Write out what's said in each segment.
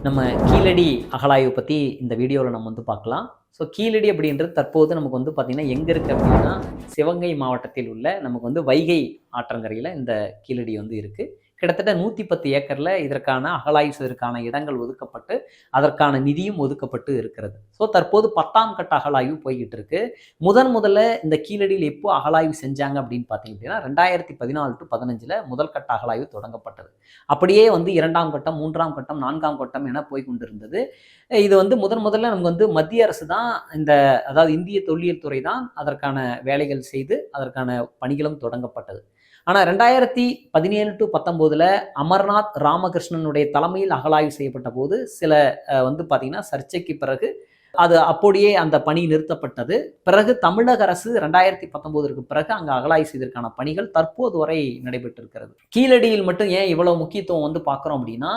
நம்ம கீழடி அகழாய்வு பற்றி இந்த வீடியோவில் நம்ம வந்து பார்க்கலாம். ஸோ கீழடி அப்படின்றது தற்போது நமக்கு வந்து பார்த்திங்கன்னா எங்கே இருக்குது அப்படின்னா சிவகங்கை மாவட்டத்தில் உள்ள நமக்கு வந்து வைகை ஆற்றங்கரையில் இந்த கீழடி வந்து இருக்குது. கிட்டத்தட்ட 110 ஏக்கரில் இதற்கான அகழாய்வு செய்வதற்கான இடங்கள் ஒதுக்கப்பட்டு அதற்கான நிதியும் ஒதுக்கப்பட்டு இருக்கிறது. ஸோ தற்போது 10ஆம் கட்ட அகழாய்வு போய்கிட்டு இருக்கு. முதல்ல இந்த கீழடியில் எப்போ அகழாய்வு செஞ்சாங்க அப்படின்னு பார்த்தீங்க அப்படின்னா 2014 to 15 முதல் கட்ட அகழாய்வு தொடங்கப்பட்டது. அப்படியே வந்து 2ஆம் கட்டம், 3ஆம் கட்டம், 4ஆம் கட்டம் என போய் கொண்டிருந்தது. இது வந்து முதல்ல நமக்கு வந்து மத்திய அரசு தான் அதாவது இந்திய தொல்லியல் துறை தான் அதற்கான வேலைகள் செய்து அதற்கான பணிகளும் தொடங்கப்பட்டது. ஆனால் 2017 to 19 அமர்நாத் ராமகிருஷ்ணனுடைய தலைமையில் அகழாய்வு செய்யப்பட்ட போது சில வந்து பார்த்தீங்கன்னா சர்ச்சைக்கு பிறகு அது அப்படியே அந்த பணி நிறுத்தப்பட்டது. பிறகு தமிழக அரசு 2019 பிறகு அங்கே அகழாய்வு செய்வதற்கான பணிகள் தற்போது வரை நடைபெற்றிருக்கிறது. கீழடியில் மட்டும் ஏன் இவ்வளவு முக்கியத்துவம் வந்து பார்க்குறோம் அப்படின்னா,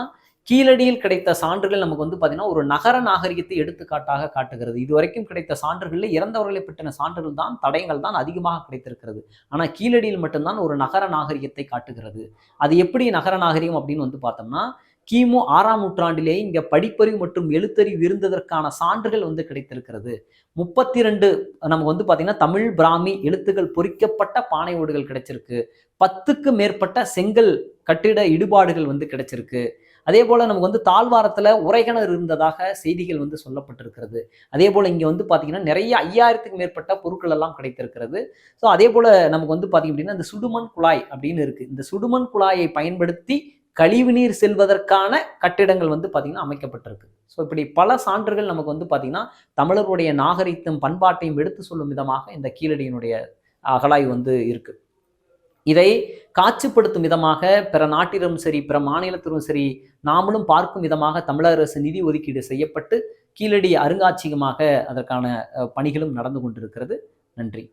கீழடியில் கிடைத்த சான்றுகள் நமக்கு வந்து பார்த்தீங்கன்னா ஒரு நகர நாகரிகத்தை எடுத்துக்காட்டாக காட்டுகிறது. இதுவரைக்கும் கிடைத்த சான்றுகளில் இறந்தவர்களை பற்றின சான்றுகள் தான், தடயங்கள் தான் அதிகமாக கிடைத்திருக்கிறது. ஆனால் கீழடியில் மட்டும்தான் ஒரு நகர நாகரிகத்தை காட்டுகிறது. அது எப்படி நகர நாகரிகம் அப்படின்னு வந்து பார்த்தோம்னா, கிமு 6ஆம் நூற்றாண்டிலேயே இங்கே படிப்பறிவு மற்றும் எழுத்தறிவு இருந்ததற்கான சான்றுகள் வந்து கிடைத்திருக்கிறது. 32 நமக்கு வந்து பார்த்தீங்கன்னா தமிழ் பிராமி எழுத்துக்கள் பொறிக்கப்பட்ட பானை ஓடுகள் கிடைச்சிருக்கு. 10க்கு மேற்பட்ட செங்கல் கட்டிட இடுபாடுகள் வந்து கிடைச்சிருக்கு. அதே போல் நமக்கு வந்து தாழ்வாரத்தில் உரைகிணறு இருந்ததாக செய்திகள் வந்து சொல்லப்பட்டிருக்கிறது. அதே போல் இங்கே வந்து பார்த்தீங்கன்னா நிறைய 5000க்கு மேற்பட்ட பொருட்கள் எல்லாம் கிடைத்திருக்கிறது. ஸோ அதே போல் நமக்கு வந்து பார்த்தீங்க அப்படின்னா இந்த சுடுமண் குழாய் அப்படின்னு இருக்குது. இந்த சுடுமண் குழாயை பயன்படுத்தி கழிவுநீர் செல்வதற்கான கட்டிடங்கள் வந்து பார்த்தீங்கன்னா அமைக்கப்பட்டிருக்கு. ஸோ இப்படி பல சான்றுகள் நமக்கு வந்து பார்த்தீங்கன்னா தமிழர்களுடைய நாகரிகத்தையும் பண்பாட்டையும் எடுத்து சொல்லும் விதமாக இந்த கீழடியினுடைய அகழாய்வு வந்து இருக்குது. இதை காட்சிப்படுத்தும் விதமாக பிற நாட்டிலும் சரி பிற மாநிலத்திலும் சரி நாமளும் பார்க்கும் விதமாக தமிழக அரசு நிதி ஒதுக்கீடு செய்யப்பட்டு கீழடி அருங்காட்சியகமாக அதற்கான பணிகளும் நடந்து கொண்டிருக்கிறது. நன்றி.